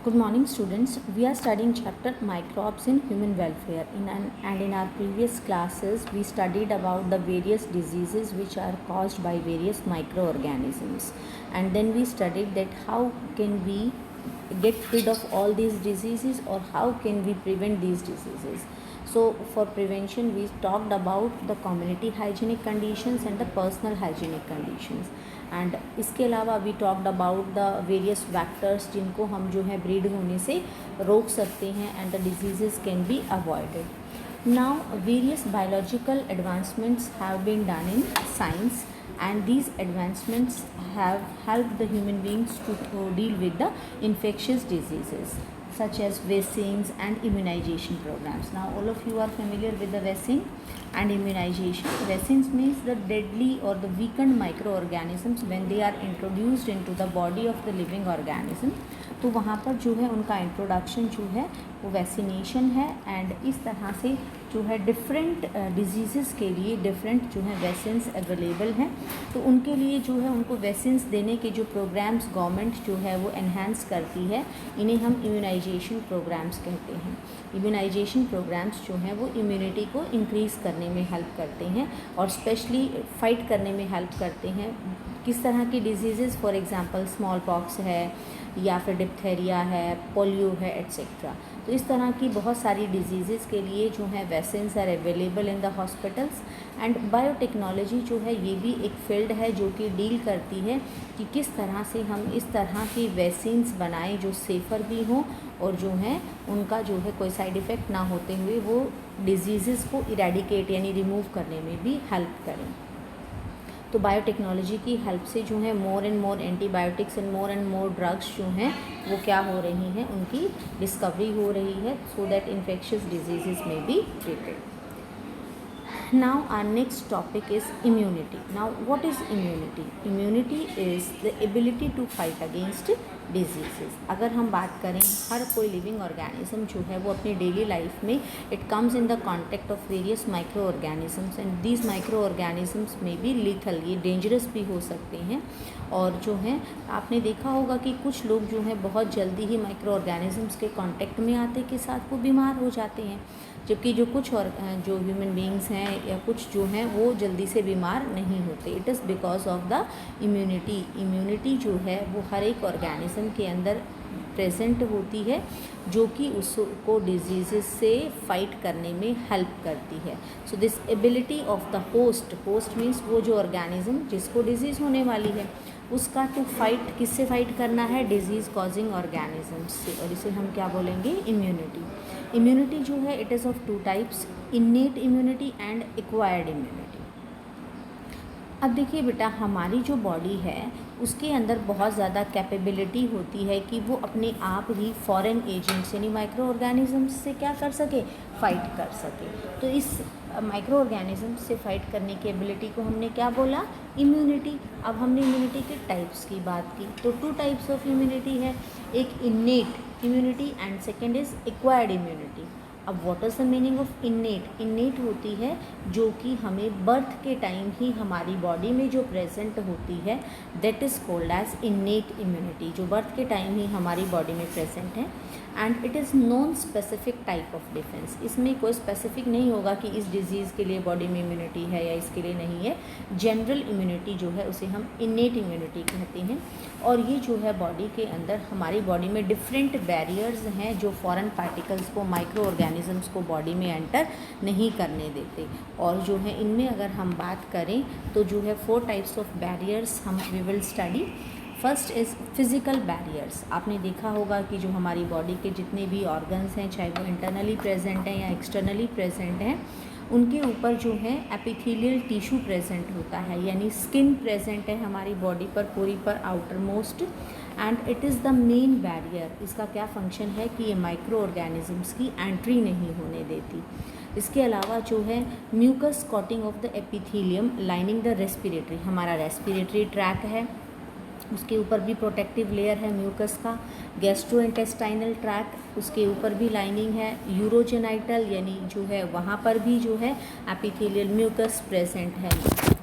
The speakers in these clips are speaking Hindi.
Good morning, students. We are studying chapter microbes in human welfare. In our previous classes, we studied about the various diseases which are caused by various microorganisms, and then we studied that how can we get rid of all these diseases or how can we prevent these diseases. So for prevention, we talked about the community hygienic conditions and the personal hygienic conditions. And इसके अलावा we talked about the various vectors जिनको हम जो है ब्रीड होने से रोक सकते हैं and the diseases can be avoided. Now various biological advancements have been done in science and these advancements have helped the human beings to deal with the infectious diseases such as vaccines and immunization programs. Now all of you are familiar with the vaccine and immunization. Vaccines means the deadly or the weakened microorganisms when they are introduced into the body of the living organism. तो वहाँ पर जो है उनका इंट्रोडक्शन जो है वो वैक्सीनेशन है एंड इस तरह से जो है डिफरेंट डिजीज़ के लिए डिफरेंट जो है वैक्सीन्स अवेलेबल हैं. तो उनके लिए जो है उनको वैक्सीन्स देने के जो प्रोग्राम्स गवर्नमेंट जो है वो एनहांस करती है, इन्हें हम इम्यूनाइजेशन प्रोग्राम्स कहते हैं. इम्यूनाइजेशन प्रोग्राम्स जो हैं वो इम्यूनिटी को इंक्रीज़ करने में हेल्प करते हैं और स्पेशली फाइट करने में हेल्प करते हैं. किस तरह की disease, for example small pox है या फिर डिप्थेरिया है, पोलियो है, एट्सेट्रा. तो इस तरह की बहुत सारी डिजीज़ के लिए जो है vaccines are available in the hospitals. And biotechnology जो है ये भी एक फील्ड है जो कि डील करती है कि किस तरह से हम इस तरह की वैक्सीन्स बनाएं जो सेफ़र भी हों और जो है उनका जो है कोई साइड इफ़ेक्ट ना होते हुए वो डिजीज़ को इरेडिकेट यानी रिमूव करने में भी हेल्प करें. तो बायोटेक्नोलॉजी की हेल्प से जो है more and more antibiotics and more drugs जो हैं वो क्या हो रही हैं, उनकी डिस्कवरी हो रही है सो दैट इन्फेक्शियस डिजीज़ में be treated. Now our next topic is immunity. Now what is immunity? Immunity is the ability to fight against diseases. अगर हम बात करें हर कोई लिविंग ऑर्गेनिज्म जो है वो अपनी डेली लाइफ में it comes in the contact of various micro organisms and these micro organisms में भी लीथल, ये डेंजरस भी हो सकते हैं. और जो है आपने देखा होगा कि कुछ लोग जो हैं बहुत जल्दी ही माइक्रो ऑर्गेनिजम्स के कांटेक्ट में आते के साथ वो बीमार हो जाते हैं, जबकि जो कुछ और जो ह्यूमन बींग्स हैं या कुछ जो हैं वो जल्दी से बीमार नहीं होते. It is because of the immunity. Immunity जो है वो हर एक ऑर्गेनिज्म के अंदर प्रेजेंट होती है जो कि उसको डिजीज़ से फाइट करने में हेल्प करती है. So this ability of the host means वो जो ऑर्गेनिज्म जिसको डिजीज़ होने वाली है उसका टू फाइट, किससे फाइट करना है, डिजीज़ कॉजिंग ऑर्गेनिजम्स से, और इसे हम क्या बोलेंगे, इम्यूनिटी. इम्यूनिटी जो है it is of two types, innate immunity and acquired immunity. अब देखिए बेटा, हमारी जो बॉडी है उसके अंदर बहुत ज़्यादा कैपेबिलिटी होती है कि वो अपने आप ही फॉरेन एजेंट्स यानी माइक्रो ऑर्गेनिजम्स से क्या कर सके, फाइट कर सके. तो इस माइक्रो ऑर्गेनिजम्स से फाइट करने की एबिलिटी को हमने क्या बोला, इम्यूनिटी. अब हमने इम्यूनिटी के टाइप्स की बात की तो टू टाइप्स ऑफ इम्यूनिटी है, एक innate immunity and second is acquired immunity. अब what is the meaning of innate? Innate होती है जो कि हमें बर्थ के टाइम ही हमारी बॉडी में जो प्रेजेंट होती है that is called as innate immunity, जो बर्थ के टाइम ही हमारी बॉडी में प्रेजेंट है. And it is non specific type of defence. इसमें कोई स्पेसिफिक नहीं होगा कि इस डिजीज़ के लिए बॉडी में इम्यूनिटी है या इसके लिए नहीं है. जनरल इम्यूनिटी जो है उसे हम इन्नेट इम्यूनिटी कहते हैं. और ये जो है बॉडी के अंदर हमारी बॉडी में डिफरेंट बैरियर्स हैं जो फॉरेन पार्टिकल्स को, माइक्रो ऑर्गेनिजम्स को बॉडी में एंटर नहीं करने देते. और जो है इनमें अगर हम बात करें तो जो है 4 टाइप्स ऑफ बैरियर्स हम we will study. First is physical barriers. आपने देखा होगा कि जो हमारी बॉडी के जितने भी ऑर्गन्स हैं, चाहे वो इंटरनली प्रेजेंट हैं या एक्सटर्नली प्रेजेंट हैं, उनके ऊपर जो है एपिथेलियल टिश्यू प्रेजेंट होता है, यानी स्किन प्रेजेंट है हमारी बॉडी पर पूरी पर outer most. And it is the main barrier. इसका क्या फंक्शन है कि ये माइक्रो ऑर्गेनिजम्स की एंट्री नहीं होने देती. इसके अलावा जो है mucus coating of the epithelium lining the respiratory, हमारा रेस्पिरेटरी ट्रैक है उसके ऊपर भी प्रोटेक्टिव लेयर है म्यूकस का. गैस्ट्रोइंटेस्टाइनल ट्रैक उसके ऊपर भी लाइनिंग है. यूरोजेनाइटल यानी जो है वहाँ पर भी जो है एपिथेलियल म्यूकस प्रेजेंट है.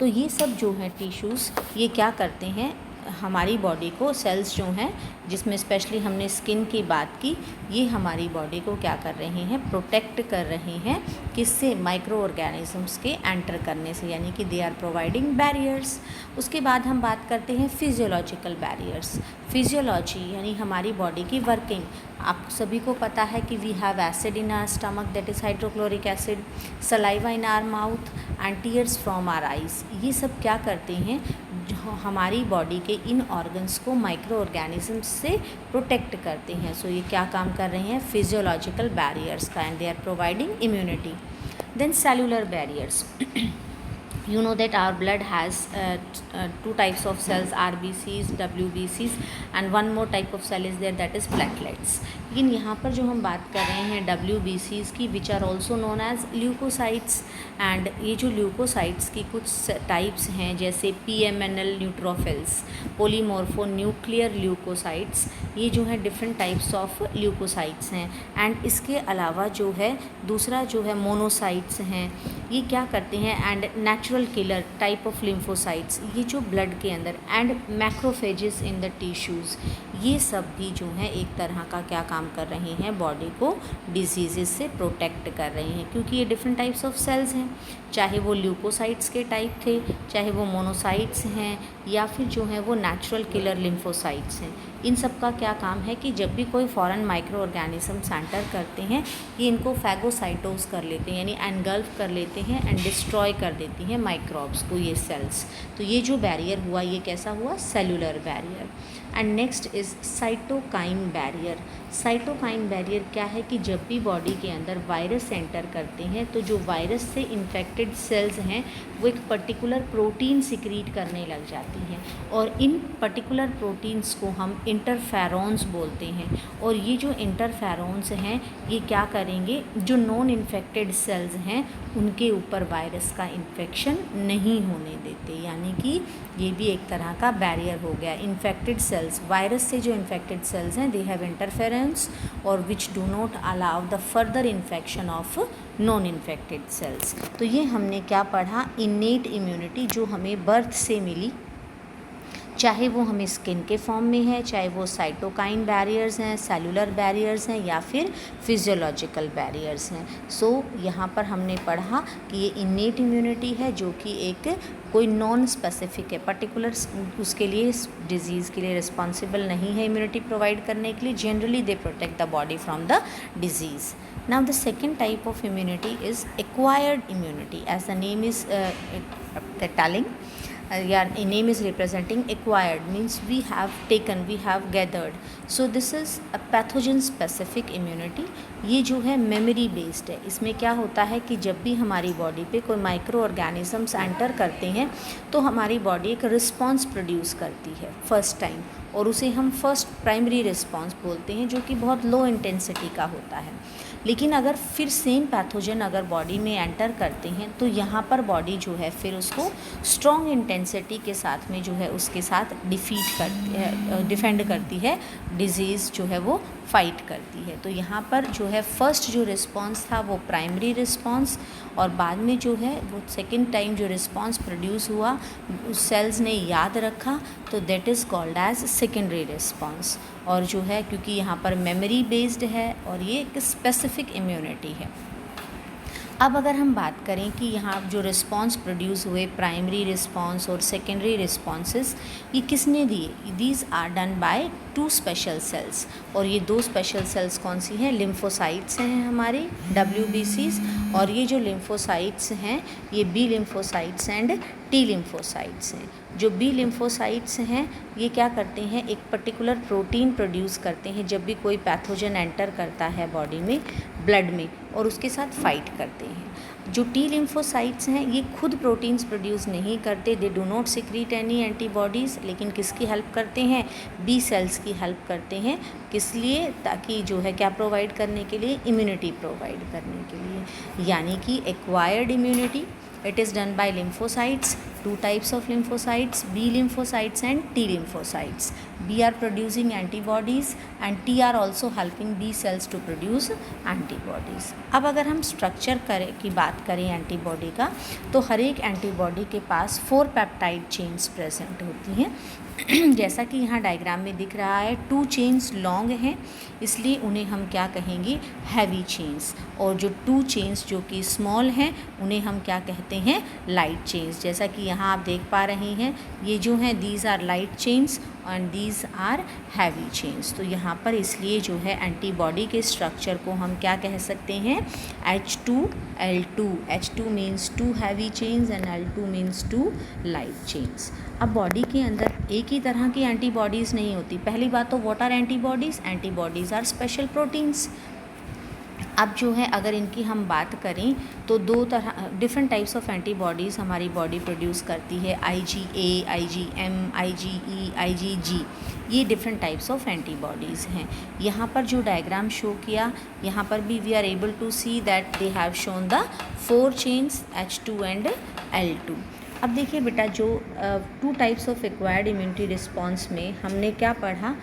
तो ये सब जो है टिश्यूज़ ये क्या करते हैं, हमारी बॉडी को सेल्स जो हैं, जिसमें स्पेशली हमने स्किन की बात की, ये हमारी बॉडी को क्या कर रहे हैं, प्रोटेक्ट कर रहे हैं, किससे, माइक्रो ऑर्गेनिजम्स के एंटर करने से, यानी कि दे आर प्रोवाइडिंग बैरियर्स। उसके बाद हम बात करते हैं फिजियोलॉजिकल बैरियर्स। फिजियोलॉजी यानी हमारी बॉडी की वर्किंग। आप सभी को पता है कि we have acid in our stomach, that is hydrochloric acid, saliva in our mouth and tears from our eyes. ये सब क्या करते हैं, जो हमारी बॉडी के इन ऑर्गन्स को माइक्रो ऑर्गेनिजम्स से प्रोटेक्ट करते हैं। सो ये क्या काम कर रहे हैं, फिजियोलॉजिकल बैरियर्स का, and they are providing immunity. Then cellular barriers. You know that our blood has two types of cells, RBCs, WBCs, and one more type of cell is there, that is platelets. लेकिन यहाँ पर जो हम बात कर रहे हैं WBCs की, which are also known as leukocytes, and ये जो ल्यूकोसाइट्स की कुछ टाइप्स हैं, जैसे PMNL neutrophils, polymorphonuclear leukocytes, ये जो है डिफरेंट टाइप्स ऑफ ल्यूकोसाइट्स हैं। एंड इसके अलावा जो है दूसरा जो है मोनोसाइट्स हैं, ये क्या करते हैं, and natural killer type of lymphocytes, ये जो ब्लड के अंदर, and macrophages in the tissues, ये सब भी जो है एक तरह का क्या काम कर रहे हैं, बॉडी को डिजीज़ से प्रोटेक्ट कर रहे हैं, क्योंकि ये डिफरेंट टाइप्स ऑफ सेल्स हैं, चाहे वो ल्यूकोसाइट्स के टाइप थे, चाहे वो मोनोसाइट्स हैं, या फिर जो है वो नेचुरल किलर लिम्फोसाइट्स हैं। इन सब का क्या काम है कि जब भी कोई फॉरेन माइक्रो ऑर्गेनिज्म एंटर करते हैं, ये इनको फैगोसाइटोस कर लेते हैं, यानी एनगल्फ कर लेते हैं एंड डिस्ट्रॉय कर देती हैं माइक्रोब्स को, ये सेल्स। तो ये जो बैरियर हुआ, ये कैसा हुआ, cellular barrier. And next is cytokine barrier. Cytokine barrier क्या है कि जब भी बॉडी के अंदर वायरस एंटर करते हैं, तो जो वायरस से इन्फेक्टेड सेल्स हैं, वो एक पर्टिकुलर प्रोटीन सिक्रीट करने लग जाती हैं, और इन पर्टिकुलर प्रोटीन्स को हम इंटरफेरॉन्स बोलते हैं। और ये जो इंटरफेरॉन्स हैं, ये क्या करेंगे, जो नॉन इन्फेक्टेड सेल्स हैं उनके ऊपर वायरस का इन्फेक्शन नहीं होने देते, यानी कि ये भी एक तरह का बैरियर हो गया। इन्फेक्टेड सेल्स, वायरस से जो इन्फेक्टेड सेल्स हैं, दे हैव इंटरफेरेंस और which do not allow the further infection of non infected cells. तो ये हमने क्या पढ़ा, इनेट इम्यूनिटी जो हमें बर्थ से मिली, चाहे वो हमें स्किन के फॉर्म में है, चाहे वो साइटोकाइन बैरियर्स हैं, सेलुलर बैरियर्स हैं, या फिर फिजियोलॉजिकल बैरियर्स हैं। सो यहाँ पर हमने पढ़ा कि ये इनेट इम्यूनिटी है, जो कि एक कोई नॉन स्पेसिफिक है, पर्टिकुलर उसके लिए, डिजीज़ के लिए रिस्पॉन्सिबल नहीं है इम्यूनिटी प्रोवाइड करने के लिए। Generally they protect the body from the disease. Now the second type of immunity is acquired immunity, as the name is telling. Name is representing acquired, means we have taken, we have gathered. So this is a pathogen specific immunity. ये जो है मेमोरी बेस्ड है। इसमें क्या होता है कि जब भी हमारी बॉडी पे कोई माइक्रो ऑर्गेनिजम्स एंटर करते हैं, तो हमारी बॉडी एक रिस्पॉन्स प्रोड्यूस करती है फर्स्ट टाइम, और उसे हम फर्स्ट प्राइमरी रिस्पॉन्स बोलते हैं, जो कि बहुत लो इंटेंसिटी का होता है। लेकिन अगर फिर सेम पैथोजन अगर बॉडी में एंटर करते हैं, तो यहाँ पर बॉडी जो है फिर उसको स्ट्रॉन्ग इंटेंसिटी के साथ में जो है उसके साथ डिफेंड करती है, डिजीज़ जो है वो फाइट करती है। तो यहाँ पर जो है फर्स्ट जो रिस्पॉन्स था वो प्राइमरी रिस्पॉन्स, और बाद में जो है वो सेकेंड टाइम जो रिस्पॉन्स प्रोड्यूस हुआ, उस सेल्स ने याद रखा, तो that is called as secondary response. और जो है क्योंकि यहाँ पर मेमोरी बेस्ड है और ये एक स्पेसिफिक इम्यूनिटी है। अब अगर हम बात करें कि यहाँ जो रिस्पॉन्स प्रोड्यूस हुए, प्राइमरी रिस्पॉन्स और सेकेंडरी रिस्पॉन्सेस, ये किसने दिए, these are done by two special cells. और ये दो स्पेशल सेल्स कौन सी हैं, लिम्फोसाइट्स हैं हमारे WBCs, और ये जो लिम्फोसाइट्स हैं ये B lymphocytes and T lymphocytes हैं। जो B लिम्फोसाइट्स हैं ये क्या करते हैं, एक पर्टिकुलर प्रोटीन प्रोड्यूस करते हैं जब भी कोई पैथोजन एंटर करता है बॉडी में, ब्लड में, और उसके साथ फाइट करते हैं। जो T लिम्फोसाइट्स हैं ये खुद प्रोटीन्स प्रोड्यूस नहीं करते, they do not secrete any antibodies, लेकिन किसकी हेल्प करते हैं, B सेल्स की हेल्प करते हैं। किस लिए, ताकि जो है क्या प्रोवाइड करने के लिए, इम्यूनिटी प्रोवाइड करने के लिए। यानी कि acquired immunity, it is done by lymphocytes, two types of lymphocytes, B lymphocytes and T lymphocytes. B are producing antibodies and T are also helping B cells to produce antibodies. अब अगर हम स्ट्रक्चर की बात करें एंटीबॉडी का, तो हर एक एंटीबॉडी के पास 4 पेप्टाइड चेन्स प्रेजेंट होती हैं। जैसा कि यहाँ डायग्राम में दिख रहा है, 2 चेन्स लॉन्ग हैं, इसलिए उन्हें हम क्या कहेंगे, हैवी चेन्स। और जो 2 चेन्स जो कि स्मॉल हैं उन्हें हम क्या कहते हैं, लाइट चेन्स। जैसा कि यहाँ आप देख पा रहे हैं, ये जो हैं these are light chains and these are heavy chains. तो यहाँ पर इसलिए जो है एंटीबॉडी के स्ट्रक्चर को हम क्या कह सकते हैं, H2L2। H2 means 2 heavy chains and L2 means 2 light chains. अब बॉडी के अंदर एक ही तरह की एंटीबॉडीज़ नहीं होती। पहली बात तो what are antibodies, antibodies are special proteins. अब जो है अगर इनकी हम बात करें तो 2 तरह डिफरेंट टाइप्स ऑफ एंटीबॉडीज़ हमारी बॉडी प्रोड्यूस करती है, IgA, IgM, IgE, IgG। ये डिफरेंट टाइप्स ऑफ एंटीबॉडीज़ हैं। यहाँ पर जो डायग्राम शो किया, यहाँ पर भी we are able to see that they have shown the 4 chains H2 and L2। अब देखिए बेटा, जो 2 types of acquired immunity response में हमने क्या पढ़ा,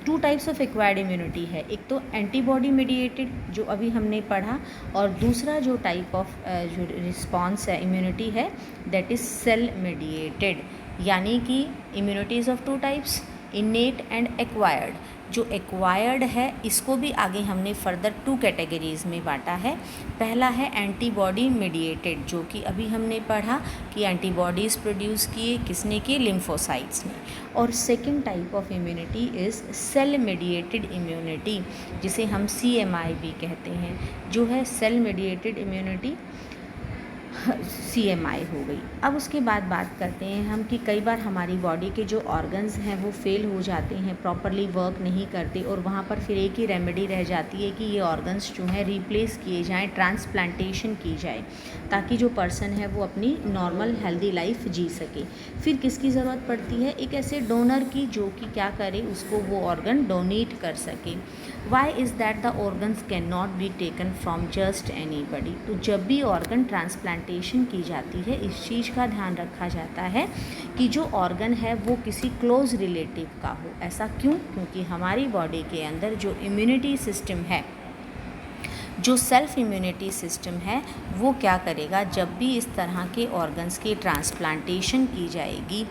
2 टाइप्स ऑफ एक्वायर्ड इम्यूनिटी है। एक तो एंटीबॉडी मीडिएटेड जो अभी हमने पढ़ा, और दूसरा जो टाइप ऑफ जो रिस्पॉन्स है, इम्यूनिटी है, दैट इज़ सेल मीडिएटेड। यानी कि immunities of 2 types, इनेट and acquired. जो एक्वायर्ड है इसको भी आगे हमने फर्दर 2 कैटेगरीज़ में बांटा है। पहला है एंटीबॉडी मीडिएटेड, जो कि अभी हमने पढ़ा कि एंटीबॉडीज़ प्रोड्यूस किए किसने किए, लिम्फोसाइट्स ने। और second type of immunity is cell mediated immunity, जिसे हम CMI भी कहते हैं। जो है सेल मीडिएटेड इम्यूनिटी, CMI हो गई। अब उसके बाद बात करते हैं हम कि कई बार हमारी बॉडी के जो ऑर्गन्स हैं वो फेल हो जाते हैं, प्रॉपरली वर्क नहीं करते, और वहाँ पर फिर एक ही रेमेडी रह जाती है कि ये ऑर्गन्स जो हैं रिप्लेस किए जाएं, ट्रांसप्लांटेशन की जाए, ताकि जो पर्सन है वो अपनी नॉर्मल हेल्दी लाइफ जी सके। फिर किसकी ज़रूरत पड़ती है, एक ऐसे डोनर की जो कि क्या करे, उसको वो ऑर्गन डोनेट कर सके। Why is that the organs can not be taken from just anybody. तो जब भी ऑर्गन ट्रांसप्लांटेशन की जाती है, इस चीज़ का ध्यान रखा जाता है कि जो ऑर्गन है वो किसी क्लोज रिलेटिव का हो। ऐसा क्यों? क्योंकि हमारी बॉडी के अंदर जो इम्यूनिटी सिस्टम है, जो सेल्फ इम्यूनिटी सिस्टम है, वो क्या करेगा, जब भी इस तरह के ऑर्गन्स की ट्रांसप्लांटेशन की जाएगी,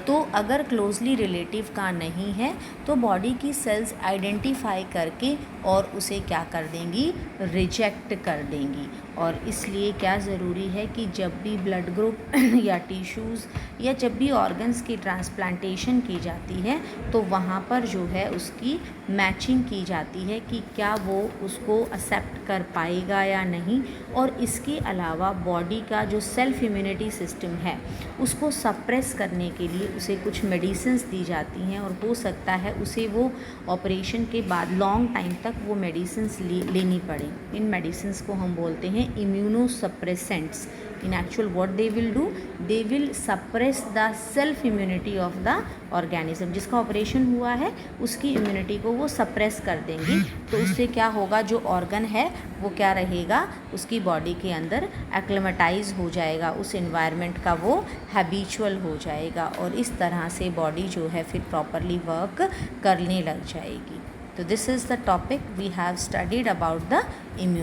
तो अगर क्लोजली रिलेटिव का नहीं है तो बॉडी की सेल्स आइडेंटिफाई करके और उसे क्या कर देंगी, रिजेक्ट कर देंगी। और इसलिए क्या ज़रूरी है कि जब भी ब्लड ग्रुप या टिश्यूज़ या जब भी ऑर्गन्स की ट्रांसप्लांटेशन की जाती है तो वहाँ पर जो है उसकी मैचिंग की जाती है कि क्या वो उसको एक्सेप्ट कर पाएगा या नहीं। और इसके अलावा बॉडी का जो सेल्फ इम्यूनिटी सिस्टम है उसको सप्रेस करने के लिए उसे कुछ मेडिसिन्स दी जाती हैं, और हो सकता है उसे वो ऑपरेशन के बाद लॉन्ग टाइम तक वो मेडिसिन्स लेनी पड़े। इन मेडिसिन्स को हम बोलते हैं immunosuppressants. In actual what they will do, they will suppress the self immunity of the organism। जिसका ऑपरेशन हुआ है उसकी इम्यूनिटी को वो सप्रेस कर देंगे। तो उससे क्या होगा, जो ऑर्गन है वो क्या रहेगा, उसकी बॉडी के अंदर एक्लेमेटाइज हो जाएगा, उस एनवायरनमेंट का वो हैबिचुअल हो जाएगा, और इस तरह से बॉडी जो है फिर प्रॉपरली वर्क करने लग जाएगी। तो this is the topic we have studied about the immune.